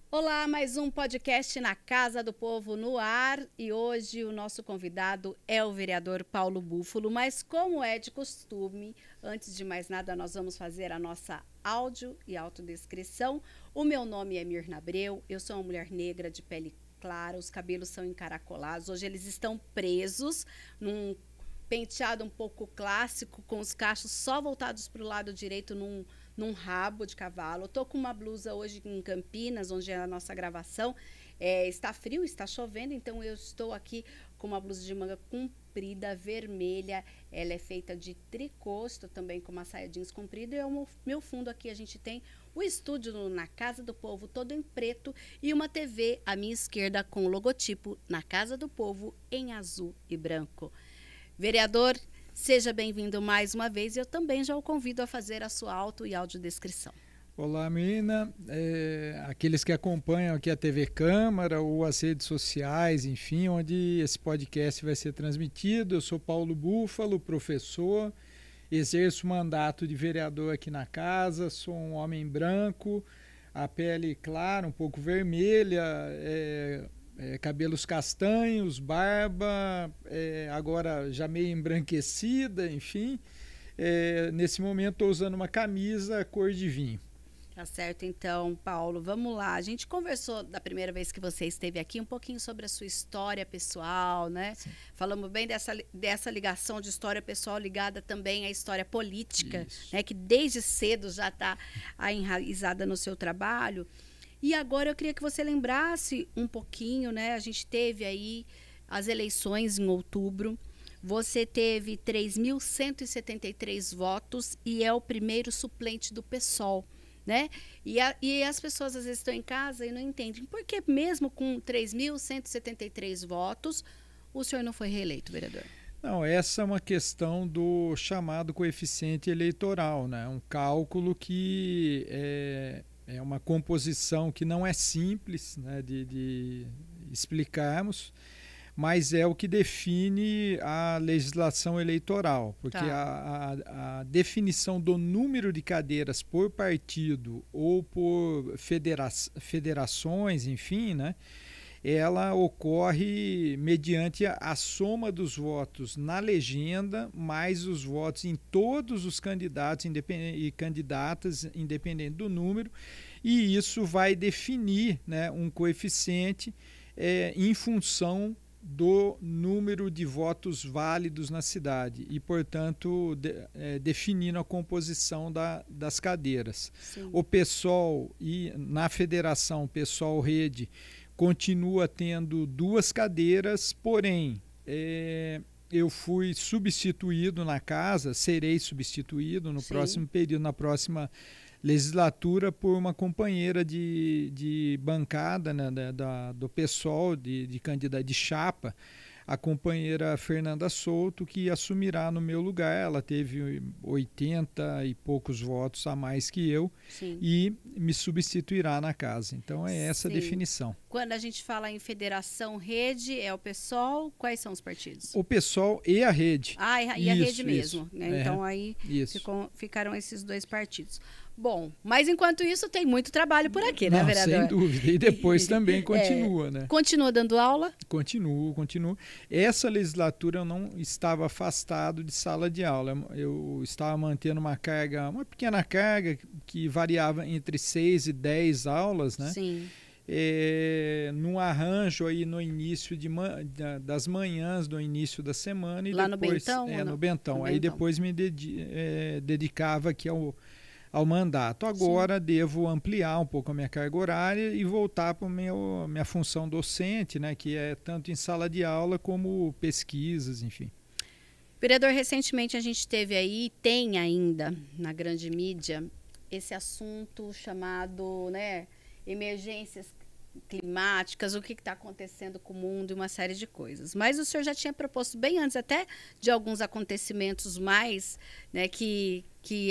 Olá, mais um podcast na Casa do Povo no ar e hoje o nosso convidado é o vereador Paulo Búfalo, mas como é de costume, antes de mais nada nós vamos fazer a nossa áudio e autodescrição. O meu nome é Mirna Abreu, eu sou uma mulher negra de pele clara, os cabelos são encaracolados, hoje eles estão presos num penteado um pouco clássico, com os cachos só voltados para o lado direito num rabo de cavalo. Estou com uma blusa hoje em Campinas, onde é a nossa gravação. Está frio, está chovendo, então eu estou aqui com uma blusa de manga comprida, vermelha. Ela é feita de tricô, estou também com uma saia jeans comprida. E o meu fundo aqui a gente tem o estúdio na Casa do Povo, todo em preto, e uma TV à minha esquerda com o logotipo Na Casa do Povo em azul e branco. Vereador, seja bem-vindo mais uma vez e eu também já o convido a fazer a sua auto e audiodescrição. Olá, menina. Aqueles que acompanham aqui a TV Câmara ou as redes sociais, enfim, onde esse podcast vai ser transmitido. Eu sou Paulo Búfalo, professor, exerço mandato de vereador aqui na casa, sou um homem branco, a pele clara, um pouco vermelha, cabelos castanhos, barba, agora já meio embranquecida, enfim. Nesse momento estou usando uma camisa cor de vinho. Tá certo, então, Paulo, vamos lá. A gente conversou da primeira vez que você esteve aqui um pouquinho sobre a sua história pessoal, né? Sim. Falamos bem dessa ligação de história pessoal ligada também à história política, né? Que desde cedo já está enraizada no seu trabalho. E agora eu queria que você lembrasse um pouquinho, né? A gente teve aí as eleições em outubro. Você teve 3.173 votos e é o primeiro suplente do PSOL, né? E as pessoas às vezes estão em casa e não entendem por que mesmo com 3.173 votos o senhor não foi reeleito, vereador? Não, essa é uma questão do chamado coeficiente eleitoral, né? Um cálculo que é uma composição que não é simples, né, de explicarmos, mas é o que define a legislação eleitoral, porque a definição do número de cadeiras por partido ou por federações, enfim, né, ela ocorre mediante a soma dos votos na legenda, mais os votos em todos os candidatos e candidatas, independente do número, e isso vai definir, né, um coeficiente em função do número de votos válidos na cidade e, portanto, definindo a composição das cadeiras. Sim. O PSOL e na federação PSOL-Rede continua tendo 2 cadeiras, porém eu fui substituído na casa, serei substituído no próximo período, na próxima legislatura, por uma companheira de bancada, né, do PSOL, de candidata de chapa, a companheira Fernanda Souto, que assumirá no meu lugar. Ela teve 80 e poucos votos a mais que eu. Sim. E me substituirá na casa. Então é essa a definição. Quando a gente fala em federação, rede, é o PSOL, quais são os partidos? O PSOL e a rede. E a rede mesmo, né? Então aí ficaram esses 2 partidos. Bom, mas enquanto isso tem muito trabalho por aqui, né, vereador? Sem dúvida. E depois também continua, né? Continua dando aula? Continuo. Essa legislatura eu não estava afastado de sala de aula. Eu estava mantendo uma pequena carga que variava entre 6 e 10 aulas, né? Sim. Num arranjo aí no início das manhãs, no início da semana. E lá depois, no Bentão? No Bentão. Aí depois me dedicava aqui ao mandato. Agora devo ampliar um pouco a minha carga horária e voltar para a minha função docente, né, que é tanto em sala de aula como pesquisas, enfim. Vereador, recentemente a gente teve aí, tem ainda na grande mídia, esse assunto chamado, né, emergências climáticas, o que está acontecendo com o mundo e uma série de coisas. Mas o senhor já tinha proposto bem antes até de alguns acontecimentos mais, né, que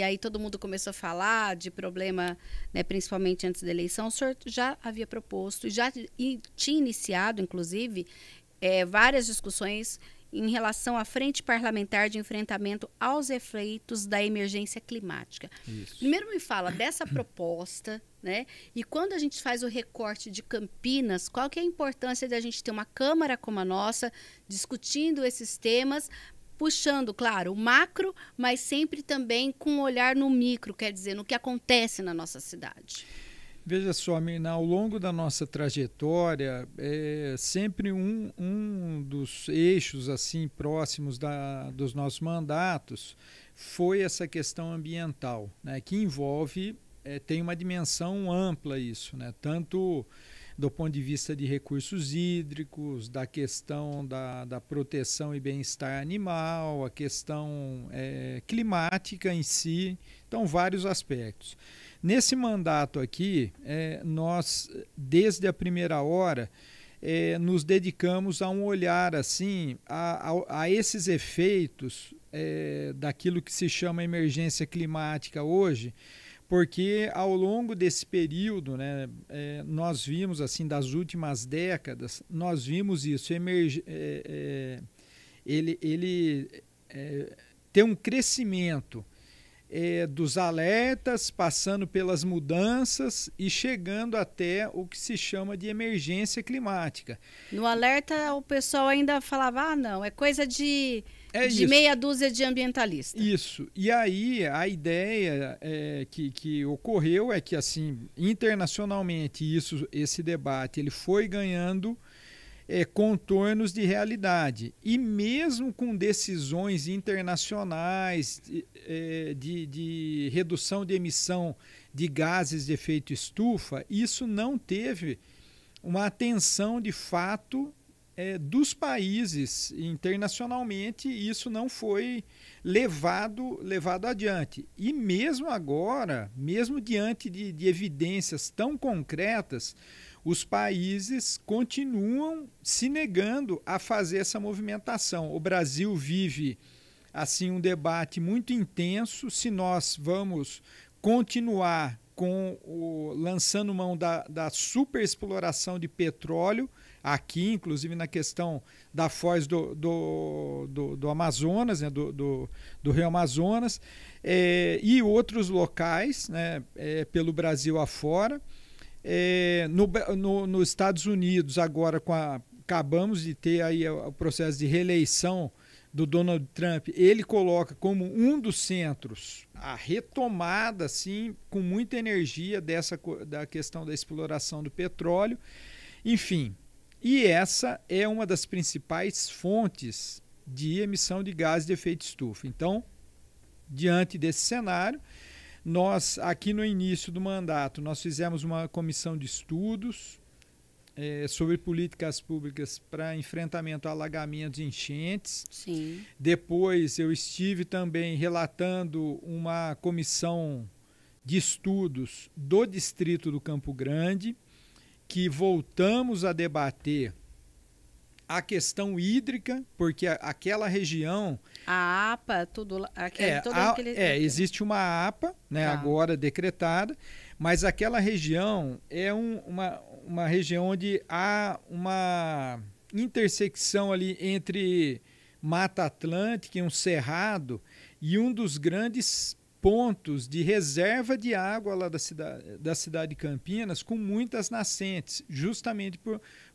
aí todo mundo começou a falar de problema, né, principalmente antes da eleição. O senhor já havia proposto, já tinha iniciado, inclusive, várias discussões em relação à frente parlamentar de enfrentamento aos efeitos da emergência climática. Isso. Primeiro me fala dessa proposta, né? E quando a gente faz o recorte de Campinas, qual que é a importância da gente ter uma Câmara como a nossa, discutindo esses temas, puxando, claro, o macro, mas sempre também com um olhar no micro, quer dizer, no que acontece na nossa cidade. Veja só, Mirna, ao longo da nossa trajetória, sempre um dos eixos assim próximos dos nossos mandatos foi essa questão ambiental, né, que envolve, tem uma dimensão ampla isso, né, tanto do ponto de vista de recursos hídricos, da questão da proteção e bem-estar animal, a questão climática em si, então vários aspectos. Nesse mandato aqui, nós, desde a primeira hora, nos dedicamos a um olhar assim a esses efeitos daquilo que se chama emergência climática hoje, porque ao longo desse período, né, nós vimos, assim, das últimas décadas, nós vimos isso, ele ter um crescimento dos alertas, passando pelas mudanças e chegando até o que se chama de emergência climática. No alerta, o pessoal ainda falava, não, é coisa de meia dúzia de ambientalistas. Isso. E aí a ideia que ocorreu é que, assim, internacionalmente, esse debate ele foi ganhando contornos de realidade. E mesmo com decisões internacionais de redução de emissão de gases de efeito estufa, isso não teve uma atenção de fato dos países internacionalmente, isso não foi levado adiante. E mesmo agora, mesmo diante de evidências tão concretas, os países continuam se negando a fazer essa movimentação. O Brasil vive assim um debate muito intenso se nós vamos continuar lançando mão da superexploração de petróleo, aqui, inclusive na questão da foz do Amazonas, né, do Rio Amazonas, e outros locais, né, pelo Brasil afora. Nos Estados Unidos, agora acabamos de ter aí o processo de reeleição do Donald Trump, ele coloca como um dos centros a retomada, assim, com muita energia da questão da exploração do petróleo, enfim. E essa é uma das principais fontes de emissão de gases de efeito estufa. Então, diante desse cenário, nós, aqui no início do mandato, nós fizemos uma comissão de estudos sobre políticas públicas para enfrentamento a alagamentos e enchentes. Sim. Depois eu estive também relatando uma comissão de estudos do Distrito do Campo Grande, que voltamos a debater a questão hídrica, porque aquela região... A APA, tudo... existe uma APA, né, agora decretada, mas aquela região é uma região onde há uma intersecção ali entre Mata Atlântica e um cerrado, e um dos grandes pontos de reserva de água lá da cidade de Campinas, com muitas nascentes, justamente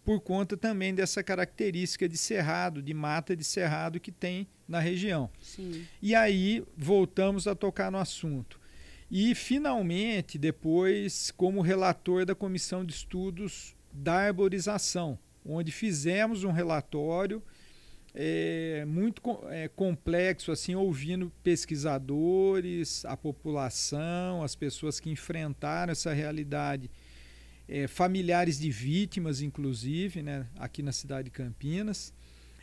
por conta também dessa característica de cerrado, de mata de cerrado que tem na região. Sim. E aí voltamos a tocar no assunto. E, finalmente, depois, como relator da Comissão de Estudos da Arborização, onde fizemos um relatório muito complexo, assim, ouvindo pesquisadores, a população, as pessoas que enfrentaram essa realidade, familiares de vítimas, inclusive, né, aqui na cidade de Campinas,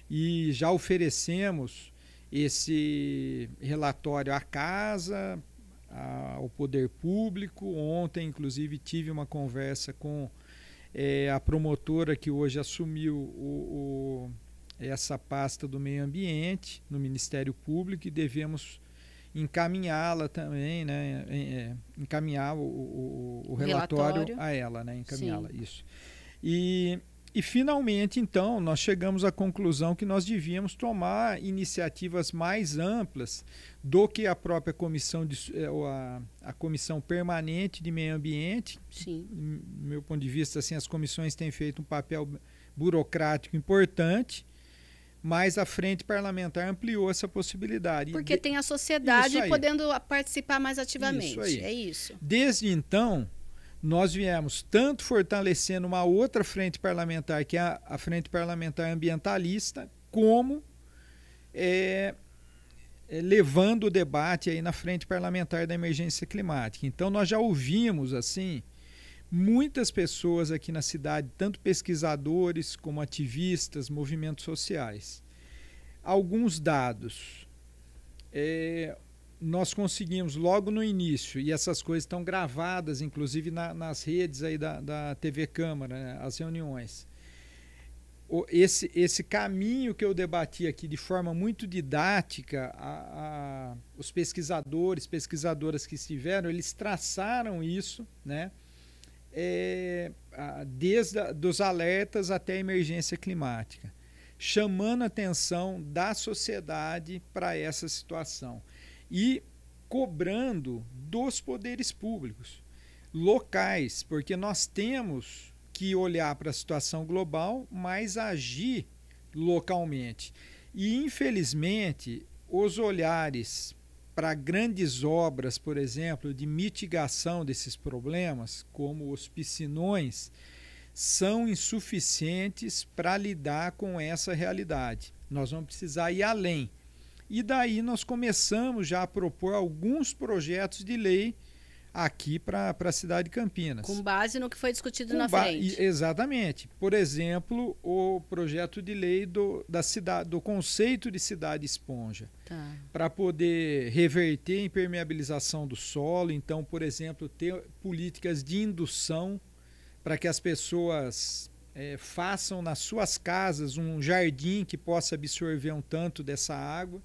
e já oferecemos esse relatório à casa, ao poder público. Ontem, inclusive, tive uma conversa com a promotora que hoje assumiu essa pasta do meio ambiente no Ministério Público, e devemos encaminhá-la também, né, encaminhar o relatório a ela, né, encaminhá-la, isso. E E, finalmente, então, nós chegamos à conclusão que nós devíamos tomar iniciativas mais amplas do que a própria a Comissão Permanente de Meio Ambiente. Sim. Do meu ponto de vista, assim, as comissões têm feito um papel burocrático importante, mas a Frente Parlamentar ampliou essa possibilidade. Porque tem a sociedade podendo participar mais ativamente. Isso aí. É isso. Desde então, nós viemos tanto fortalecendo uma outra frente parlamentar, que é a Frente Parlamentar Ambientalista, como levando o debate aí na Frente Parlamentar da Emergência Climática. Então, nós já ouvimos assim muitas pessoas aqui na cidade, tanto pesquisadores como ativistas, movimentos sociais. Alguns dados. Nós conseguimos logo no início, e essas coisas estão gravadas, inclusive nas redes aí da TV Câmara, né, as reuniões. Esse caminho que eu debati aqui de forma muito didática, os pesquisadoras que estiveram, eles traçaram isso, né, desde dos alertas até a emergência climática, chamando a atenção da sociedade para essa situação. E cobrando dos poderes públicos locais, porque nós temos que olhar para a situação global, mas agir localmente. E, infelizmente, os olhares para grandes obras, por exemplo, de mitigação desses problemas, como os piscinões, são insuficientes para lidar com essa realidade. Nós vamos precisar ir além. E daí nós começamos já a propor alguns projetos de lei aqui para a cidade de Campinas. Com base no que foi discutido na frente. Exatamente. Por exemplo, o projeto de lei do conceito de cidade esponja. Tá. Para poder reverter a impermeabilização do solo. Então, por exemplo, ter políticas de indução para que as pessoas façam nas suas casas um jardim que possa absorver um tanto dessa água.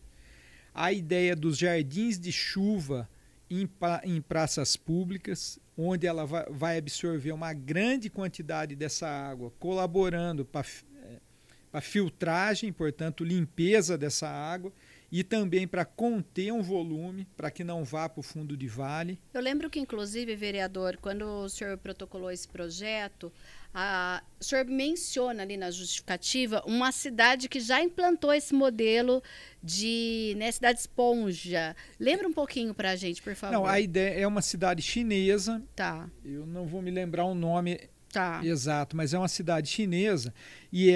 A ideia dos jardins de chuva em praças públicas, onde ela vai absorver uma grande quantidade dessa água, colaborando para filtragem, portanto, limpeza dessa água, e também para conter um volume, para que não vá para o fundo de vale. Eu lembro que, inclusive, vereador, quando o senhor protocolou esse projeto, o senhor menciona ali na justificativa uma cidade que já implantou esse modelo de cidade esponja. Lembra um pouquinho para a gente, por favor. Não, a ideia é uma cidade chinesa. Tá. Eu não vou me lembrar o nome Tá. exato, mas é uma cidade chinesa e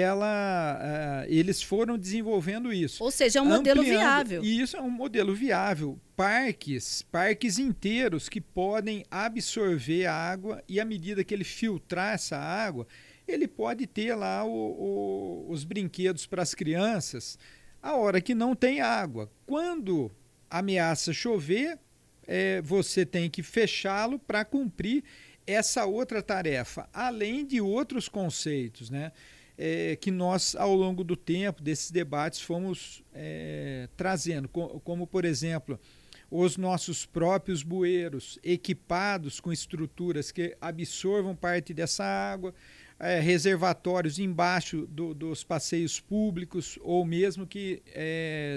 eles foram desenvolvendo isso. Ou seja, é um modelo viável. E isso é um modelo viável. Parques inteiros que podem absorver a água e à medida que ele filtrar essa água, ele pode ter lá os brinquedos para as crianças a hora que não tem água. Quando ameaça chover, você tem que fechá-lo para cumprir essa outra tarefa, além de outros conceitos, né, que nós, ao longo do tempo, desses debates, fomos trazendo, como, por exemplo, os nossos próprios bueiros equipados com estruturas que absorvam parte dessa água, reservatórios embaixo dos passeios públicos, ou mesmo que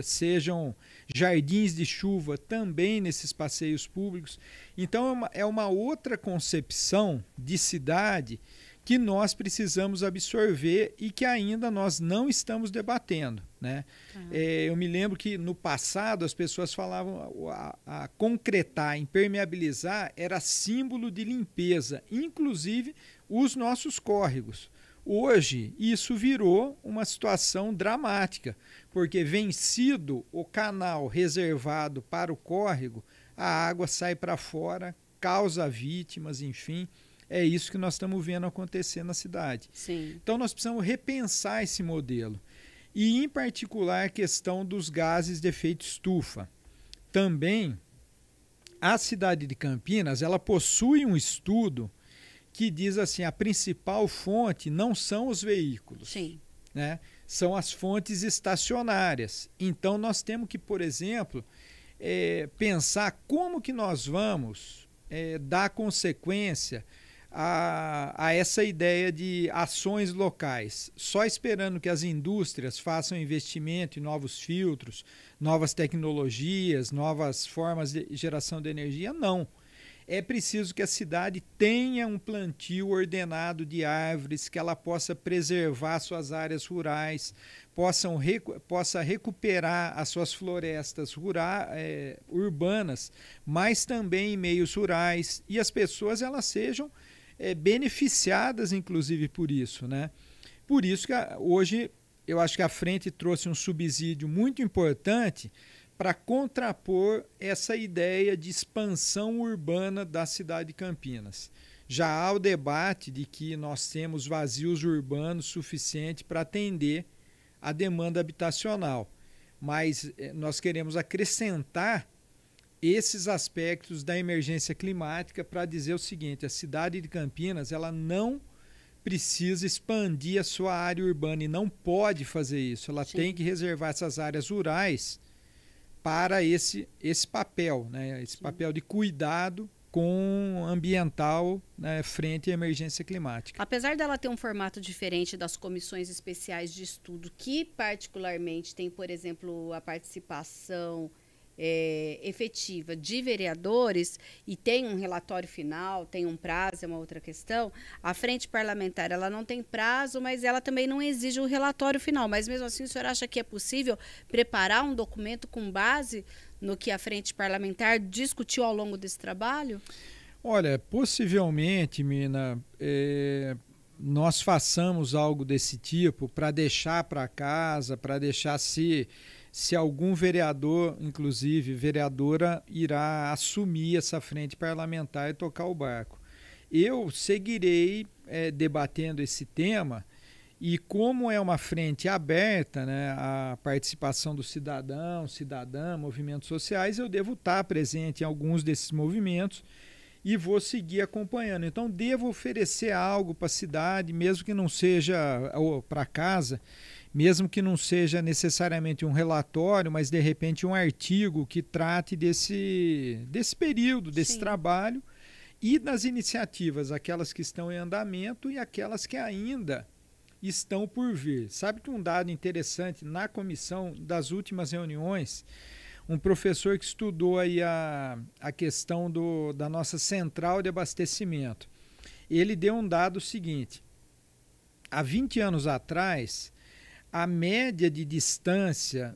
sejam jardins de chuva também nesses passeios públicos. Então é uma outra concepção de cidade que nós precisamos absorver e que ainda nós não estamos debatendo, né? Eu me lembro que no passado as pessoas falavam a concretar, impermeabilizar era símbolo de limpeza, inclusive os nossos córregos. Hoje isso virou uma situação dramática, porque vencido o canal reservado para o córrego, a água sai para fora, causa vítimas, enfim. É isso que nós estamos vendo acontecer na cidade. Sim. Então nós precisamos repensar esse modelo. E, em particular, a questão dos gases de efeito estufa. Também, a cidade de Campinas, ela possui um estudo que diz assim, a principal fonte não são os veículos. Sim. Né? São as fontes estacionárias. Então nós temos que, por exemplo, pensar como que nós vamos dar consequência a essa ideia de ações locais, só esperando que as indústrias façam investimento em novos filtros, novas tecnologias, novas formas de geração de energia, não. É preciso que a cidade tenha um plantio ordenado de árvores, que ela possa preservar suas áreas rurais, possa recuperar as suas florestas urbanas, mas também em meios rurais, e as pessoas elas sejam beneficiadas, inclusive, por isso, né? Por isso que hoje eu acho que a frente trouxe um subsídio muito importante para contrapor essa ideia de expansão urbana da cidade de Campinas. Já há o debate de que nós temos vazios urbanos suficientes para atender a demanda habitacional, mas nós queremos acrescentar esses aspectos da emergência climática para dizer o seguinte: a cidade de Campinas ela não precisa expandir a sua área urbana e não pode fazer isso. Ela Sim. tem que reservar essas áreas rurais para esse papel, né? Esse Sim. papel de cuidado com ambiental, né, frente à emergência climática. Apesar dela ter um formato diferente das comissões especiais de estudo, que particularmente tem, por exemplo, a participação efetiva de vereadores e tem um relatório final, tem um prazo, é uma outra questão. A frente parlamentar ela não tem prazo, mas ela também não exige o relatório final. Mas mesmo assim, o senhor acha que é possível preparar um documento com base no que a frente parlamentar discutiu ao longo desse trabalho? Olha, possivelmente, Mina, nós façamos algo desse tipo para deixar para casa, para deixar se algum vereador, inclusive vereadora, irá assumir essa frente parlamentar e tocar o barco. Eu seguirei debatendo esse tema e como é uma frente aberta, né, à participação do cidadão, cidadã, movimentos sociais, eu devo estar presente em alguns desses movimentos e vou seguir acompanhando. Então, devo oferecer algo para a cidade, mesmo que não seja, ou para casa, mesmo que não seja necessariamente um relatório, mas de repente um artigo que trate desse período, desse Sim. trabalho e das iniciativas, aquelas que estão em andamento e aquelas que ainda estão por vir. Sabe que um dado interessante na comissão das últimas reuniões, um professor que estudou aí a questão da nossa central de abastecimento, ele deu um dado seguinte: há 20 anos atrás, a média de distância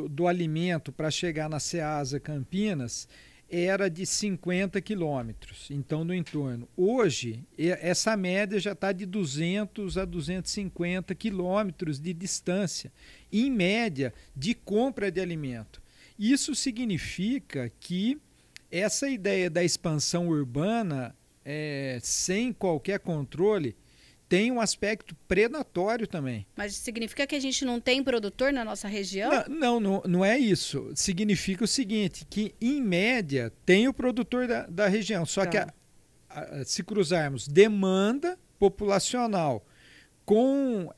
do alimento para chegar na Ceasa Campinas era de 50 quilômetros, então no entorno. Hoje, essa média já está de 200 a 250 quilômetros de distância, em média, de compra de alimento. Isso significa que essa ideia da expansão urbana, sem qualquer controle, tem um aspecto predatório também. Mas significa que a gente não tem produtor na nossa região? Não é isso. Significa o seguinte, que em média tem o produtor da região, só que se cruzarmos demanda populacional com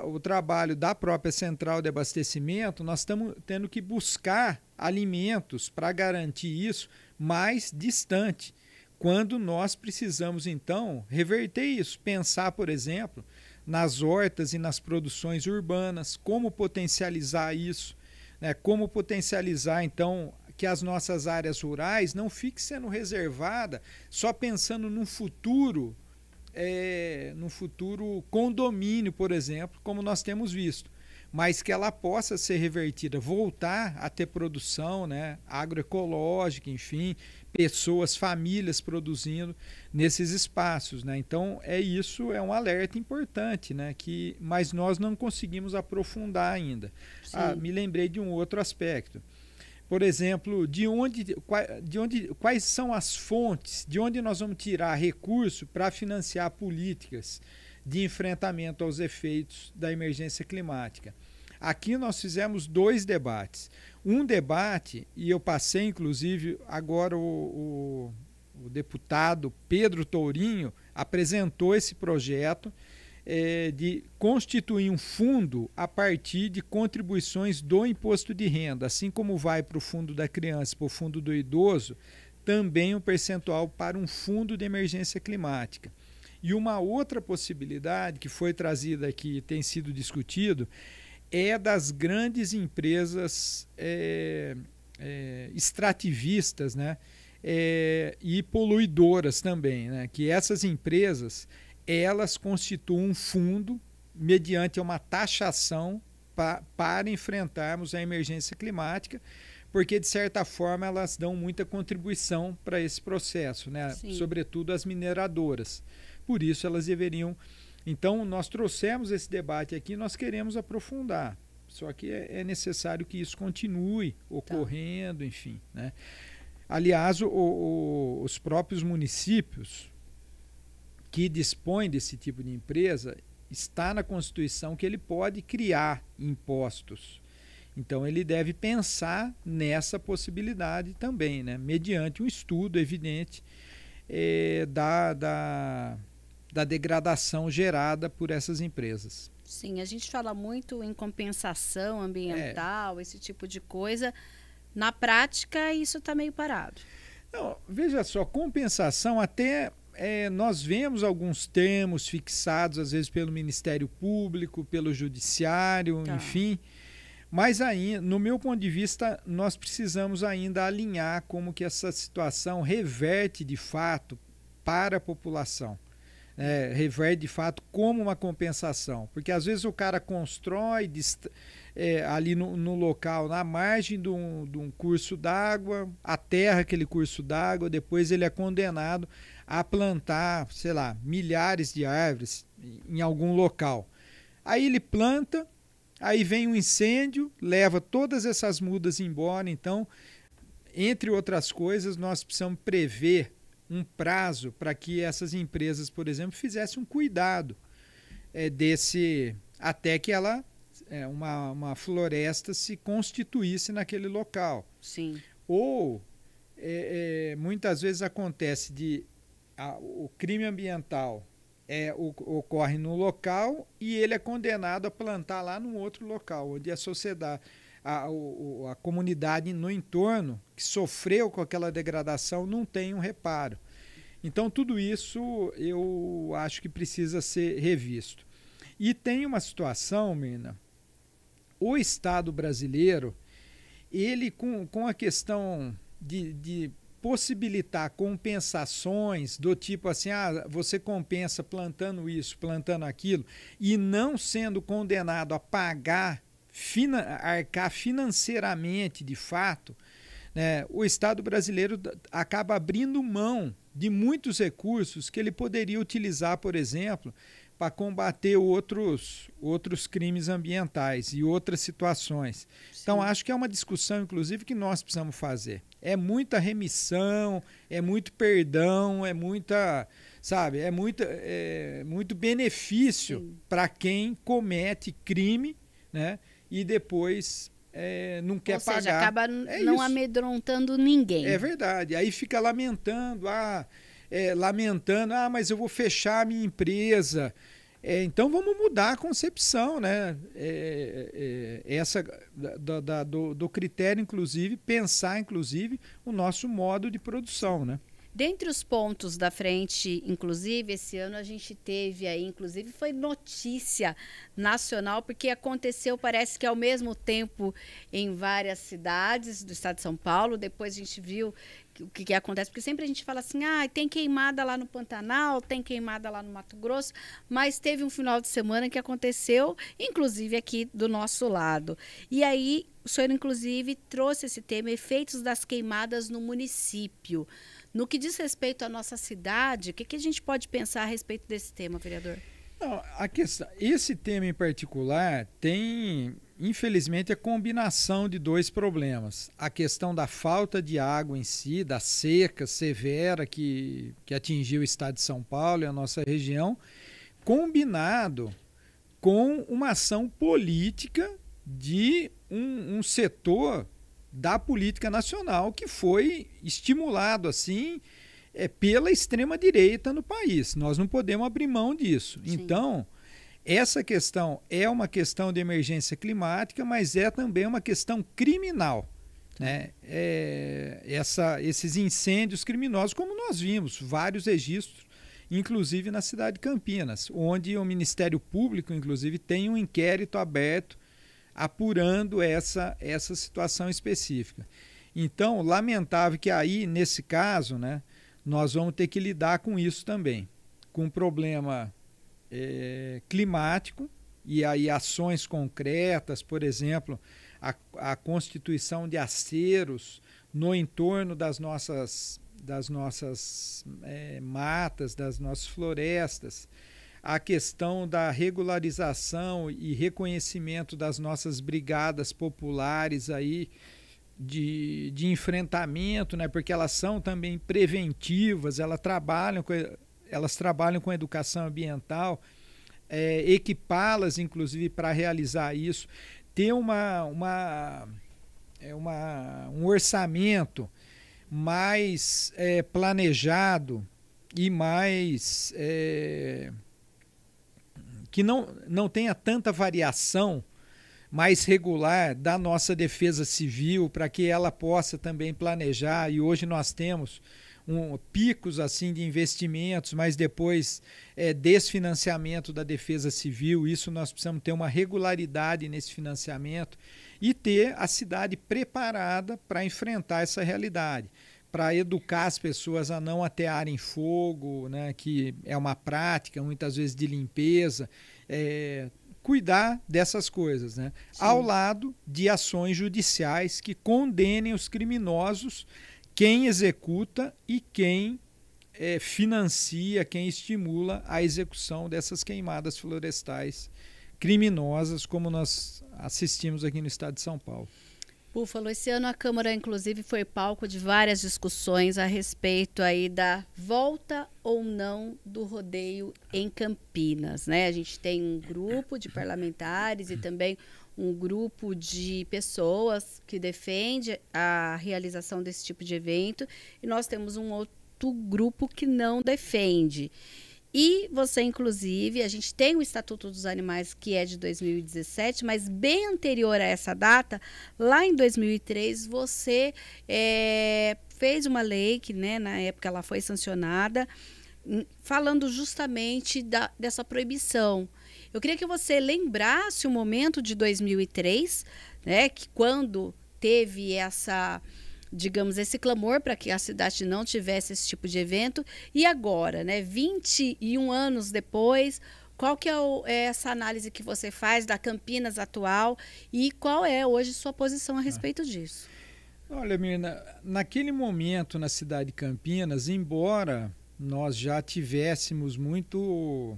o trabalho da própria central de abastecimento, nós estamos tendo que buscar alimentos para garantir isso mais distante. Quando nós precisamos, então, reverter isso, pensar, por exemplo, nas hortas e nas produções urbanas, como potencializar isso, né? Como potencializar, então, que as nossas áreas rurais não fiquem sendo reservadas só pensando num futuro condomínio, por exemplo, como nós temos visto, mas que ela possa ser revertida, voltar a ter produção, né, agroecológica, enfim, pessoas, famílias produzindo nesses espaços, né? Então isso é um alerta importante, né? Mas nós não conseguimos aprofundar ainda. Me lembrei de um outro aspecto. Por exemplo, quais são as fontes, de onde nós vamos tirar recurso para financiar políticas de enfrentamento aos efeitos da emergência climática. Aqui nós fizemos 2 debates. Um debate, e eu passei inclusive agora o deputado Pedro Tourinho apresentou esse projeto de constituir um fundo a partir de contribuições do imposto de renda, assim como vai para o fundo da criança, para o fundo do idoso, também um percentual para um fundo de emergência climática. E uma outra possibilidade que foi trazida aqui, tem sido discutido, é das grandes empresas extrativistas, né? E poluidoras também, né? Que essas empresas, elas constituem um fundo mediante uma taxação para enfrentarmos a emergência climática, porque de certa forma elas dão muita contribuição para esse processo, né? Sobretudo as mineradoras. Por isso elas deveriam. Então nós trouxemos esse debate aqui, nós queremos aprofundar. Só que é necessário que isso continue ocorrendo, enfim, né? Aliás, os próprios municípios que dispõem desse tipo de empresa, está na Constituição que ele pode criar impostos. Então ele deve pensar nessa possibilidade também, né? Mediante um estudo evidente da degradação gerada por essas empresas. Sim, a gente fala muito em compensação ambiental, esse tipo de coisa. Na prática, isso está meio parado. Não, veja só, compensação até nós vemos alguns termos fixados, às vezes pelo Ministério Público, pelo Judiciário, enfim. Mas ainda, no meu ponto de vista, nós precisamos ainda alinhar como que essa situação reverte de fato para a população. Reverte de fato como uma compensação. Porque às vezes o cara constrói ali no local, na margem de um curso d'água, aterra aquele curso d'água, depois ele é condenado a plantar, sei lá, milhares de árvores em algum local. Aí ele planta, aí vem um incêndio, leva todas essas mudas embora. Então, entre outras coisas, nós precisamos prever um prazo para que essas empresas, por exemplo, fizessem um cuidado até que uma floresta se constituísse naquele local. Sim. Ou muitas vezes acontece o crime ambiental ocorre no local e ele é condenado a plantar lá num outro local, onde a sociedade, a comunidade no entorno que sofreu com aquela degradação não tem um reparo. Então tudo isso eu acho que precisa ser revisto. E tem uma situação, Mirna, o Estado brasileiro, ele com a questão de possibilitar compensações do tipo assim, você compensa plantando isso, plantando aquilo, e não sendo condenado a pagar, arcar financeiramente de fato, né, o Estado brasileiro acaba abrindo mão de muitos recursos que ele poderia utilizar, por exemplo, para combater outros crimes ambientais e outras situações. Sim. Então, acho que é uma discussão, inclusive, que nós precisamos fazer. É muita remissão, é muito perdão, é muita, sabe, é muito benefício para quem comete crime, né, e depois não quer pagar. Ou seja, acaba não amedrontando ninguém. É verdade. Aí fica lamentando, mas eu vou fechar a minha empresa. Então vamos mudar a concepção, né? Do critério, inclusive, pensar, inclusive, o nosso modo de produção, né? Dentre os pontos da frente, inclusive, esse ano a gente teve aí, inclusive, foi notícia nacional, porque aconteceu, parece que ao mesmo tempo, em várias cidades do estado de São Paulo. Depois a gente viu o que acontece, porque sempre a gente fala assim, tem queimada lá no Pantanal, tem queimada lá no Mato Grosso, mas teve um final de semana que aconteceu, inclusive aqui do nosso lado. E aí, o senhor, inclusive, trouxe esse tema, efeitos das queimadas no município. No que diz respeito à nossa cidade, o que a gente pode pensar a respeito desse tema, vereador? Não, esse tema em particular tem, infelizmente, a combinação de dois problemas. A questão da falta de água em si, da seca severa que atingiu o estado de São Paulo e a nossa região, combinado com uma ação política de um setor da política nacional que foi estimulado assim pela extrema-direita no país. Nós não podemos abrir mão disso. Sim. Então, essa questão é uma questão de emergência climática, mas é também uma questão criminal. né, esses incêndios criminosos, como nós vimos, vários registros, inclusive na cidade de Campinas, onde o Ministério Público, inclusive, tem um inquérito aberto apurando essa situação específica. Então, lamentável que aí, nesse caso, né, nós vamos ter que lidar com isso também, com um problema climático, e aí ações concretas, por exemplo, a constituição de aceiros no entorno das nossas matas, das nossas florestas, a questão da regularização e reconhecimento das nossas brigadas populares aí de enfrentamento, né, porque elas são também preventivas, elas trabalham com educação ambiental, equipá-las inclusive para realizar isso, ter um orçamento mais planejado e mais que não tenha tanta variação, mais regular da nossa defesa civil, para que ela possa também planejar. E hoje nós temos picos assim de investimentos, mas depois desfinanciamento da defesa civil. Isso nós precisamos ter uma regularidade nesse financiamento e ter a cidade preparada para enfrentar essa realidade, para educar as pessoas a não atearem fogo, né, que é uma prática muitas vezes de limpeza, cuidar dessas coisas, né? Ao lado de ações judiciais que condenem os criminosos, quem executa e quem financia, quem estimula a execução dessas queimadas florestais criminosas, como nós assistimos aqui no estado de São Paulo. Búfalo, esse ano a Câmara, inclusive, foi palco de várias discussões a respeito aí da volta ou não do rodeio em Campinas, né? A gente tem um grupo de parlamentares e também um grupo de pessoas que defende a realização desse tipo de evento, e nós temos um outro grupo que não defende. E você, inclusive, a gente tem o Estatuto dos Animais, que é de 2017, mas bem anterior a essa data, lá em 2003, você fez uma lei que, né, na época ela foi sancionada, falando justamente dessa proibição. Eu queria que você lembrasse o momento de 2003, né, que quando teve digamos, esse clamor para que a cidade não tivesse esse tipo de evento, e agora, né, 21 anos depois, qual que é essa análise que você faz da Campinas atual e qual é hoje sua posição a respeito disso? Olha, Mirna, naquele momento na cidade de Campinas, embora nós já tivéssemos muito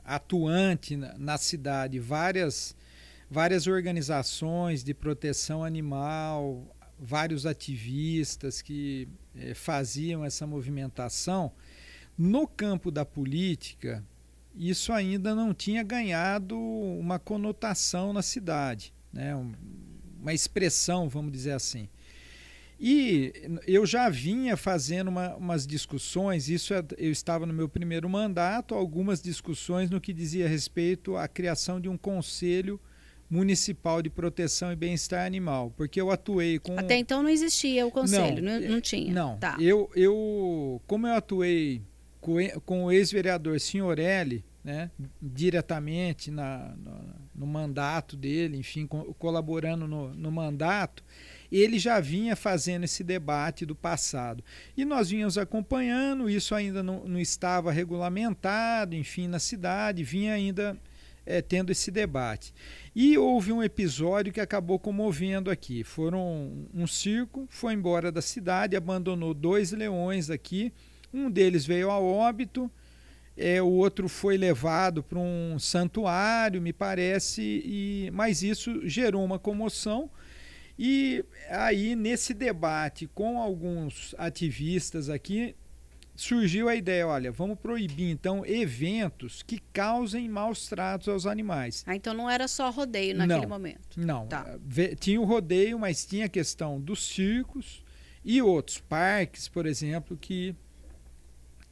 atuante na cidade, várias organizações de proteção animal, vários ativistas que faziam essa movimentação, no campo da política, isso ainda não tinha ganhado uma conotação na cidade, né? Uma expressão, vamos dizer assim. E eu já vinha fazendo umas discussões, eu estava no meu primeiro mandato, algumas discussões no que dizia respeito à criação de um conselho municipal de proteção e bem-estar animal, porque eu atuei com... Até então não existia o conselho, não tinha? Não, tá. Como eu atuei com o ex-vereador Signorelli, né, diretamente no mandato dele, enfim, colaborando no mandato, ele já vinha fazendo esse debate do passado. E nós vínhamos acompanhando, isso ainda não estava regulamentado, enfim, na cidade, vinha ainda tendo esse debate. E houve um episódio que acabou comovendo aqui. Um circo foi embora da cidade, abandonou 2 leões aqui, um deles veio a óbito, o outro foi levado para um santuário, me parece, mas isso gerou uma comoção. E aí, nesse debate com alguns ativistas aqui, surgiu a ideia, olha, vamos proibir então eventos que causem maus tratos aos animais. Então não era só rodeio naquele momento? Não, tá. Tinha o rodeio, mas tinha a questão dos circos e outros parques, por exemplo,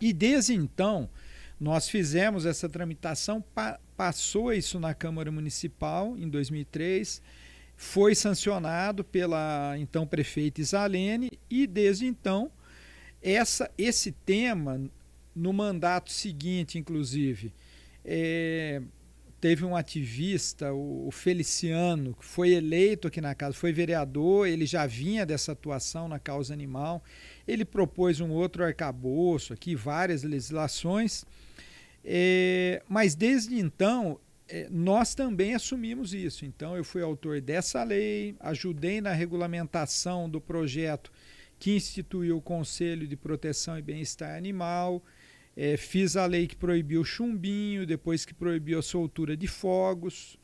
E desde então, nós fizemos essa tramitação, passou isso na Câmara Municipal em 2003, foi sancionado pela então prefeita Isalene, e desde então esse tema, no mandato seguinte, inclusive, teve um ativista, o Feliciano, que foi eleito aqui na casa, foi vereador, ele já vinha dessa atuação na causa animal, ele propôs um outro arcabouço aqui, várias legislações, mas desde então nós também assumimos isso. Então eu fui autor dessa lei, ajudei na regulamentação do projeto que instituiu o Conselho de Proteção e Bem-Estar Animal, fiz a lei que proibiu o chumbinho, depois que proibiu a soltura de fogos,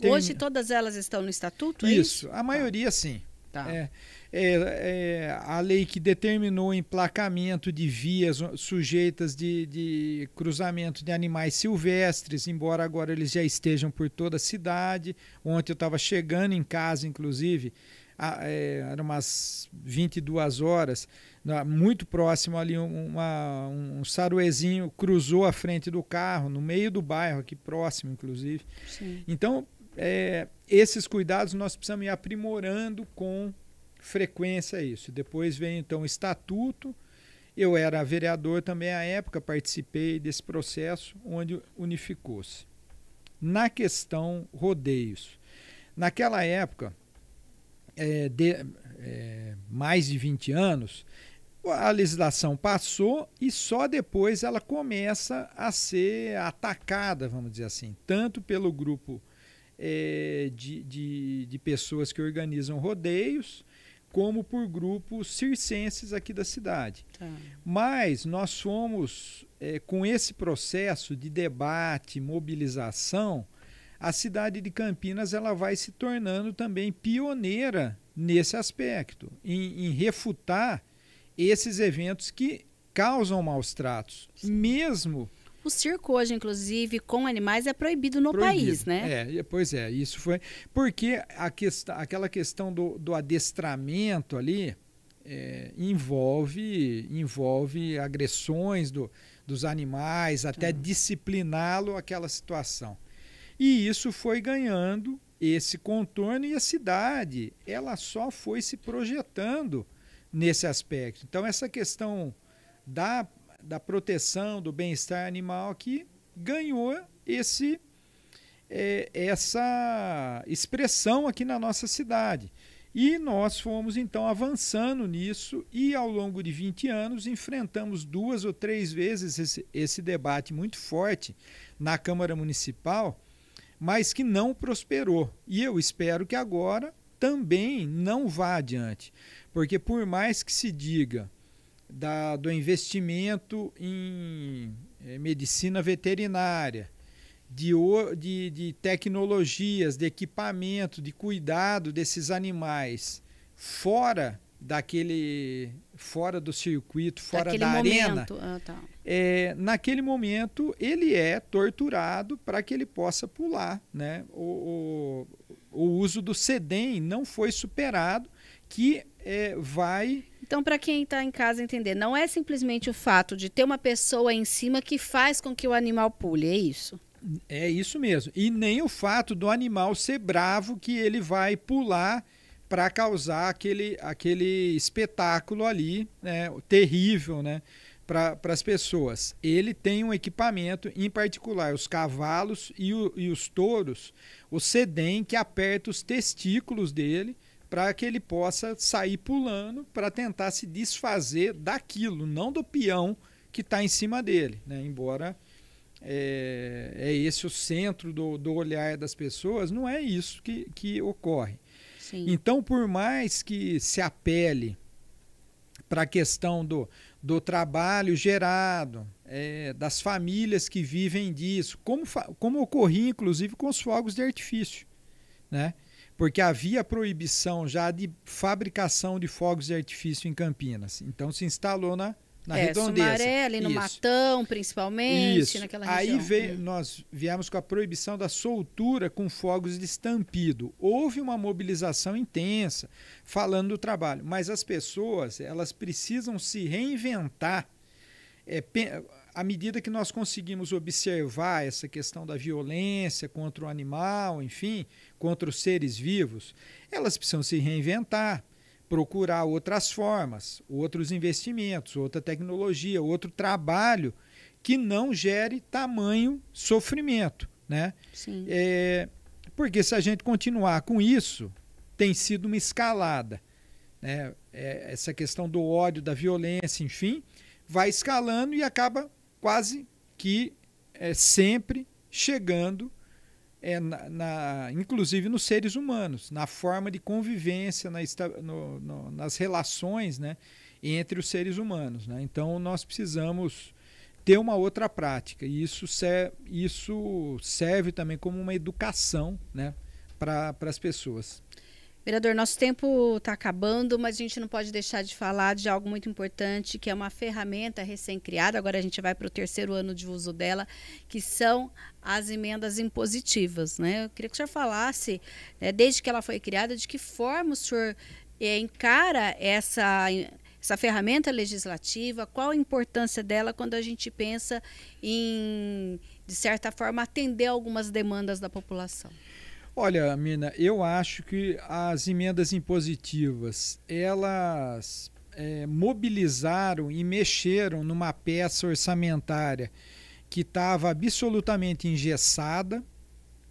Hoje todas elas estão no estatuto? Isso, a maioria sim. Tá. A lei que determinou o emplacamento de vias sujeitas de cruzamento de animais silvestres, embora agora eles já estejam por toda a cidade. Ontem eu estava chegando em casa, inclusive, eram umas 22 horas, muito próximo ali, um saruezinho cruzou a frente do carro, no meio do bairro, aqui próximo, inclusive. Sim. Então, esses cuidados nós precisamos ir aprimorando com frequência isso. Depois vem então o estatuto. Eu era vereador também à época, participei desse processo onde unificou-se. Na questão rodeios, naquela época, mais de 20 anos, a legislação passou e só depois ela começa a ser atacada, vamos dizer assim, tanto pelo grupo de pessoas que organizam rodeios, como por grupos circenses aqui da cidade. Tá. Mas nós fomos, com esse processo de debate, mobilização, a cidade de Campinas ela vai se tornando também pioneira nesse aspecto, em refutar esses eventos que causam maus tratos. Sim. Mesmo... O circo hoje, inclusive, com animais é proibido no país, né? Pois é, isso foi... Porque aquela questão do adestramento ali envolve agressões dos animais, até discipliná-lo aquela situação. E isso foi ganhando esse contorno e a cidade, ela só foi se projetando nesse aspecto. Então, essa questão da proteção, do bem-estar animal que ganhou essa expressão aqui na nossa cidade. E nós fomos, então, avançando nisso e, ao longo de 20 anos, enfrentamos 2 ou 3 vezes esse debate muito forte na Câmara Municipal, mas que não prosperou. E eu espero que agora também não vá adiante, porque por mais que se diga do investimento em medicina veterinária, de tecnologias, de equipamento, de cuidado desses animais fora do circuito, fora da arena, naquele momento ele é torturado para que ele possa pular, né? O uso do sedem não foi superado, que vai... Então, para quem está em casa entender, não é simplesmente o fato de ter uma pessoa em cima que faz com que o animal pule, é isso? É isso mesmo. E nem o fato do animal ser bravo que ele vai pular para causar aquele espetáculo ali, né, terrível, né, para as pessoas. Ele tem um equipamento, em particular os cavalos e os touros, o sedem que aperta os testículos dele, para que ele possa sair pulando para tentar se desfazer daquilo, não do peão que está em cima dele, né? Embora esse o centro do olhar das pessoas, não é isso que ocorre. Sim. Então, por mais que se apele para a questão do trabalho gerado, das famílias que vivem disso, como ocorria inclusive com os fogos de artifício, né? Porque havia proibição já de fabricação de fogos de artifício em Campinas. Então se instalou na redondeza. Sumaré, ali no Matão, principalmente, isso. Naquela região. Aí nós viemos com a proibição da soltura com fogos de estampido. Houve uma mobilização intensa falando do trabalho, mas as pessoas elas precisam se reinventar. à medida que nós conseguimos observar essa questão da violência contra o animal, enfim, contra os seres vivos, elas precisam se reinventar, procurar outras formas, outros investimentos, outra tecnologia, outro trabalho que não gere tamanho sofrimento, né? Sim. Porque se a gente continuar com isso, tem sido uma escalada, né? Essa questão do ódio, da violência, enfim, vai escalando e acaba quase que sempre chegando, inclusive nos seres humanos, na forma de convivência, nas relações, né, entre os seres humanos, né? Então nós precisamos ter uma outra prática e isso serve também como uma educação, né, para as pessoas. Vereador, nosso tempo está acabando, mas a gente não pode deixar de falar de algo muito importante, que é uma ferramenta recém-criada, agora a gente vai para o 3º ano de uso dela, que são as emendas impositivas, né? Eu queria que o senhor falasse, desde que ela foi criada, de que forma o senhor encara essa ferramenta legislativa, qual a importância dela quando a gente pensa em, de certa forma, atender algumas demandas da população. Olha, Mirna, eu acho que as emendas impositivas, elas mobilizaram e mexeram numa peça orçamentária que estava absolutamente engessada,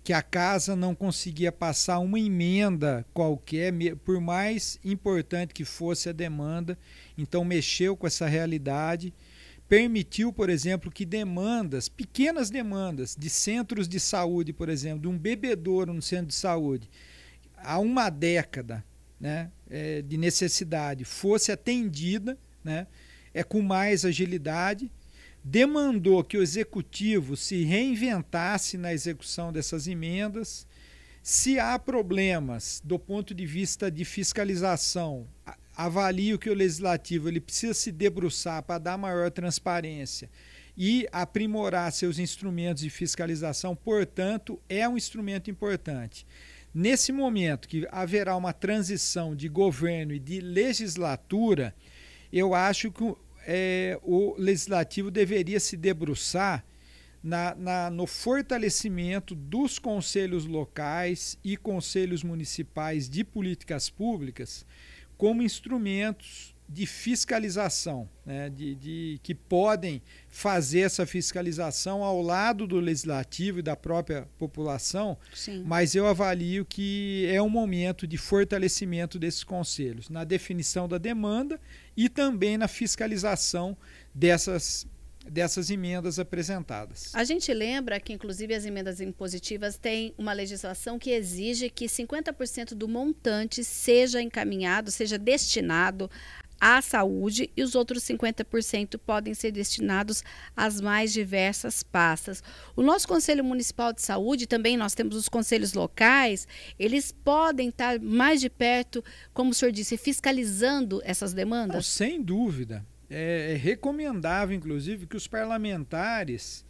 que a casa não conseguia passar uma emenda qualquer, por mais importante que fosse a demanda, então mexeu com essa realidade. Permitiu, por exemplo, que pequenas demandas de centros de saúde, por exemplo, de um bebedouro no centro de saúde, há uma década, né, de necessidade, fosse atendida, né, com mais agilidade, demandou que o executivo se reinventasse na execução dessas emendas. Se há problemas do ponto de vista de fiscalização, avalio que o legislativo ele precisa se debruçar para dar maior transparência e aprimorar seus instrumentos de fiscalização, portanto, é um instrumento importante. Nesse momento que haverá uma transição de governo e de legislatura, eu acho que o legislativo deveria se debruçar no fortalecimento dos conselhos locais e conselhos municipais de políticas públicas como instrumentos de fiscalização, né, que podem fazer essa fiscalização ao lado do legislativo e da própria população. Sim. Mas eu avalio que é um momento de fortalecimento desses conselhos, na definição da demanda e também na fiscalização dessas emendas apresentadas. A gente lembra que, inclusive, as emendas impositivas têm uma legislação que exige que 50% do montante seja encaminhado, seja destinado à saúde e os outros 50% podem ser destinados às mais diversas pastas. O nosso Conselho Municipal de Saúde, também nós temos os conselhos locais, eles podem estar mais de perto, como o senhor disse, fiscalizando essas demandas? Não, sem dúvida. É recomendável, inclusive, que os parlamentares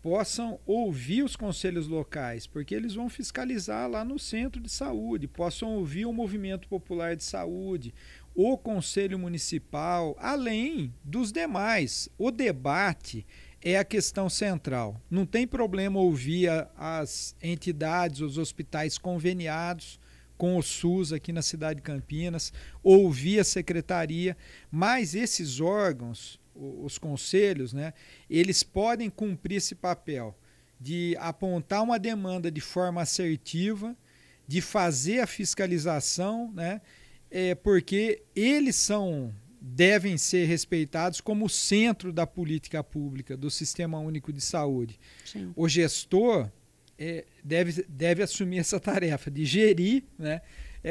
possam ouvir os conselhos locais, porque eles vão fiscalizar lá no centro de saúde, possam ouvir o movimento popular de saúde, o conselho municipal, além dos demais. O debate é a questão central. Não tem problema ouvir as entidades, os hospitais conveniados com o SUS aqui na cidade de Campinas, ouvir a secretaria, mas esses órgãos, os conselhos, né, eles podem cumprir esse papel de apontar uma demanda de forma assertiva, de fazer a fiscalização, né, porque eles devem ser respeitados como o centro da política pública, do Sistema Único de Saúde. Sim. O gestor deve assumir essa tarefa de gerir, né,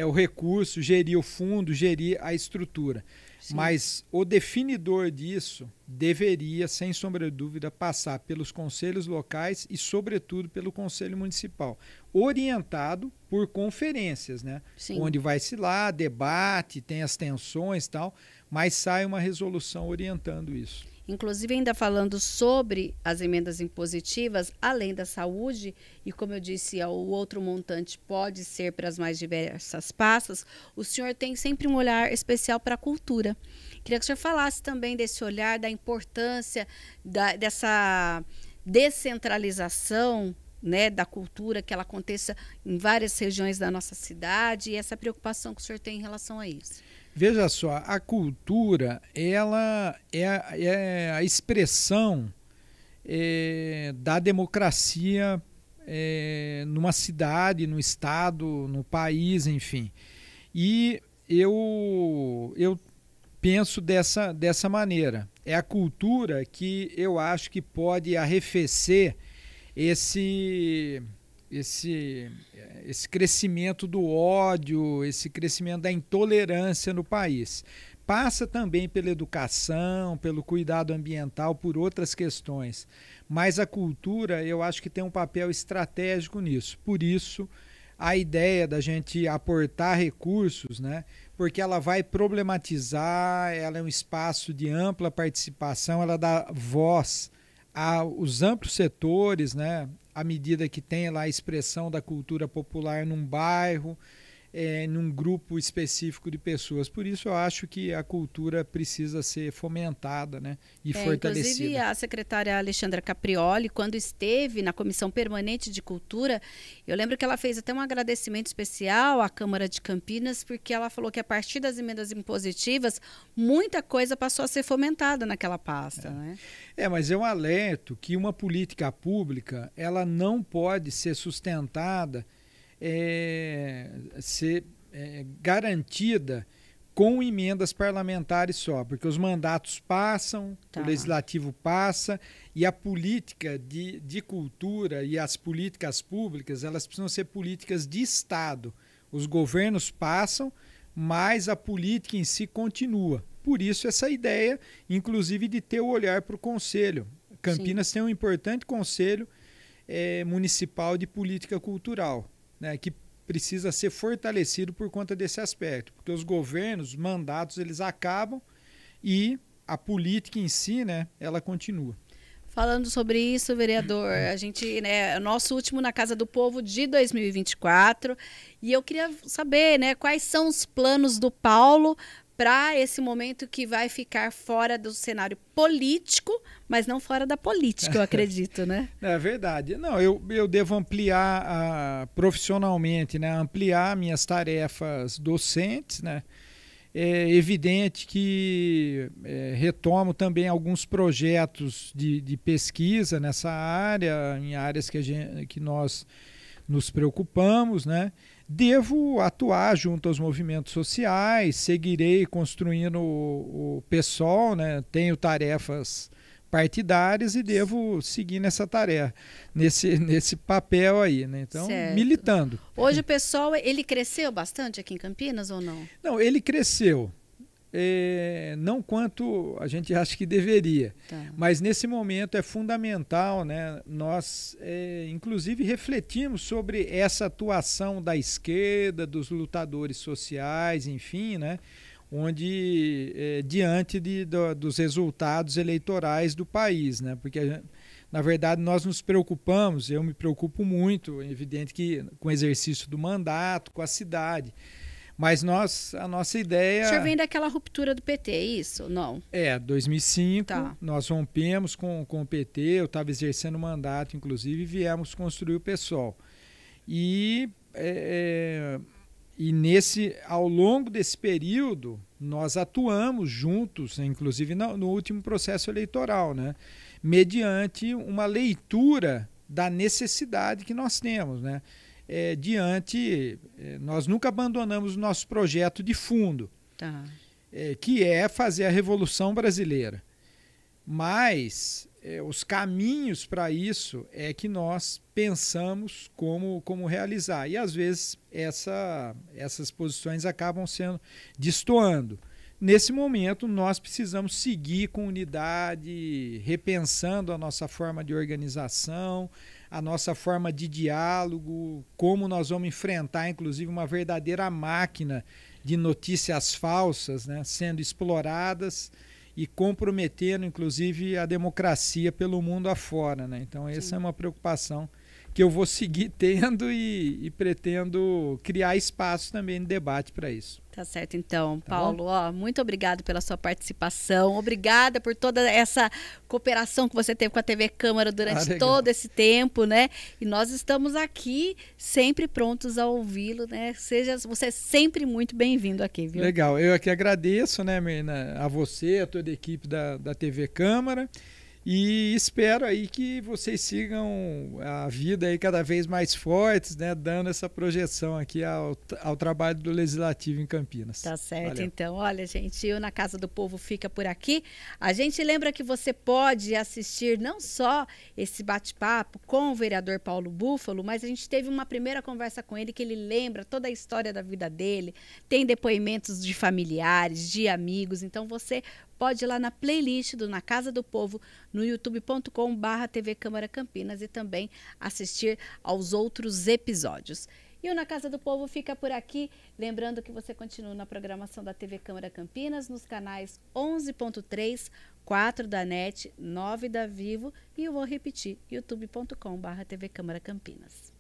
o recurso, gerir o fundo, gerir a estrutura. Sim. Mas o definidor disso deveria, sem sombra de dúvida, passar pelos conselhos locais e, sobretudo, pelo Conselho Municipal, orientado por conferências, né? Sim. Onde vai-se lá, debate, tem as tensões e tal, mas sai uma resolução orientando isso. inclusive ainda falando sobre as emendas impositivas, além da saúde, e como eu disse, o outro montante pode ser para as mais diversas pastas, o senhor tem sempre um olhar especial para a cultura. Queria que o senhor falasse também desse olhar, da importância dessa descentralização, né, da cultura, que ela aconteça em várias regiões da nossa cidade, e essa preocupação que o senhor tem em relação a isso. Veja só, a cultura, ela é a expressão da democracia numa cidade, no estado, no país, enfim. E eu penso dessa maneira. É a cultura que eu acho que pode arrefecer esse crescimento do ódio, esse crescimento da intolerância no país. Passa também pela educação, pelo cuidado ambiental, por outras questões. Mas a cultura, eu acho que tem um papel estratégico nisso. Por isso, a ideia da gente aportar recursos, né? Porque ela vai problematizar, ela é um espaço de ampla participação, ela dá voz aos amplos setores, né? À medida que tem lá a expressão da cultura popular num bairro, num grupo específico de pessoas. Por isso eu acho que a cultura precisa ser fomentada, né, e fortalecida. Inclusive a secretária Alexandra Caprioli, quando esteve na Comissão Permanente de Cultura, eu lembro que ela fez até um agradecimento especial à Câmara de Campinas, porque ela falou que a partir das emendas impositivas, muita coisa passou a ser fomentada naquela pasta. Né? Mas eu alerto que uma política pública, ela não pode ser sustentada, ser garantida com emendas parlamentares só, porque os mandatos passam, o legislativo passa, e a política de cultura e as políticas públicas, elas precisam ser políticas de Estado. Os governos passam, mas a política em si continua. Por isso essa ideia, inclusive, de ter o olhar para o Conselho. Campinas tem um importante Conselho Municipal de Política Cultural, né, que precisa ser fortalecido por conta desse aspecto, porque os governos, os mandatos, eles acabam e a política em si, né, ela continua. Falando sobre isso, vereador, a gente, né, é o nosso último na Casa do Povo de 2024, e eu queria saber, né, quais são os planos do Paulo para esse momento que vai ficar fora do cenário político, mas não fora da política, eu acredito, né? É verdade. Não, eu devo ampliar profissionalmente, né? Ampliar minhas tarefas docentes, né? É evidente que retomo também alguns projetos de pesquisa nessa área, em áreas que nós nos preocupamos, né? Devo atuar junto aos movimentos sociais, seguirei construindo o PSOL, né? Tenho tarefas partidárias e devo seguir nessa tarefa, nesse papel aí, né? Então, certo. Militando. Hoje o PSOL, ele cresceu bastante aqui em Campinas ou não? Não, ele cresceu. Não quanto a gente acha que deveria, mas nesse momento é fundamental, né? Nós inclusive refletimos sobre essa atuação da esquerda, dos lutadores sociais, enfim, né? Onde diante dos resultados eleitorais do país, né? Porque na verdade nós nos preocupamos, eu me preocupo muito, é evidente que com o exercício do mandato, com a cidade. Mas a nossa ideia... O senhor vem daquela ruptura do PT, é isso? Não? 2005, nós rompemos com o PT, eu estava exercendo o mandato, inclusive, e viemos construir o PSOL. E ao longo desse período, nós atuamos juntos, inclusive no último processo eleitoral, né? Mediante uma leitura da necessidade que nós temos, né? Nós nunca abandonamos o nosso projeto de fundo, que é fazer a Revolução Brasileira. Mas os caminhos para isso é que nós pensamos como realizar. E às vezes essas posições acabam destoando. Nesse momento, nós precisamos seguir com unidade, repensando a nossa forma de organização, a nossa forma de diálogo, como nós vamos enfrentar, inclusive, uma verdadeira máquina de notícias falsas, né, sendo exploradas e comprometendo, inclusive, a democracia pelo mundo afora, né? Então, essa é uma preocupação que eu vou seguir tendo e pretendo criar espaço também de debate para isso. Tá certo, então, Paulo, muito obrigado pela sua participação, obrigada por toda essa cooperação que você teve com a TV Câmara durante todo esse tempo, né? E nós estamos aqui sempre prontos a ouvi-lo, né? Seja você sempre muito bem-vindo aqui, viu? Legal, eu aqui agradeço, né, Mirna, a você, a toda a equipe da TV Câmara. E espero aí que vocês sigam a vida aí cada vez mais fortes, né, dando essa projeção aqui ao trabalho do Legislativo em Campinas. Tá certo, valeu. Então, olha, gente, o Na Casa do Povo fica por aqui. A gente lembra que você pode assistir não só esse bate-papo com o vereador Paulo Búfalo, mas a gente teve uma primeira conversa com ele que ele lembra toda a história da vida dele, tem depoimentos de familiares, de amigos, então você pode ir lá na playlist do Na Casa do Povo, no youtube.com/TV Câmara Campinas e também assistir aos outros episódios. E o Na Casa do Povo fica por aqui, lembrando que você continua na programação da TV Câmara Campinas, nos canais 11.3, 4 da NET, 9 da Vivo e eu vou repetir, youtube.com/TV Câmara Campinas.